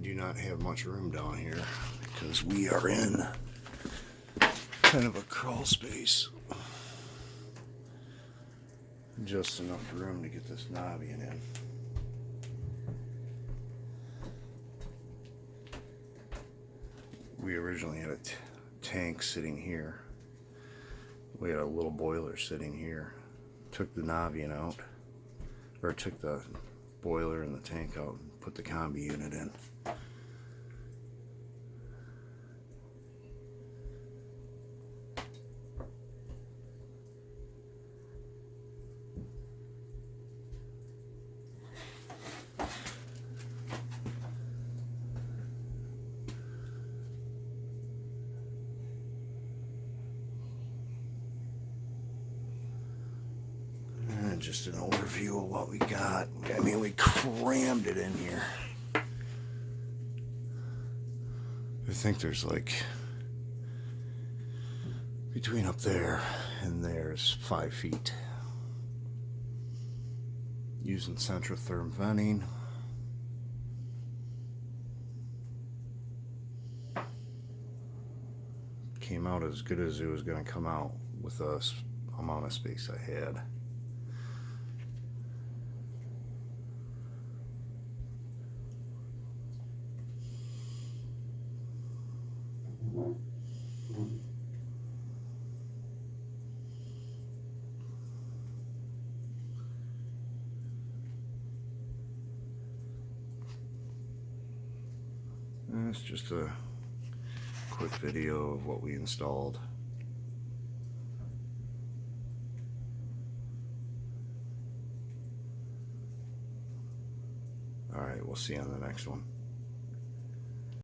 do not have much room down here because we are in kind of a crawl space. Just enough room to get this Navien in. We originally had a tank sitting here. We had a little boiler sitting here. Took the Navien out, or took the boiler and the tank out and put the combi unit in. Just an overview of what we got. I mean, we crammed it in here. I think there's like between up there and there's 5 feet. Using centrotherm venting. Came out as good as it was going to come out with the amount of space I had. It's just a quick video of what we installed. Alright, we'll see you on the next one.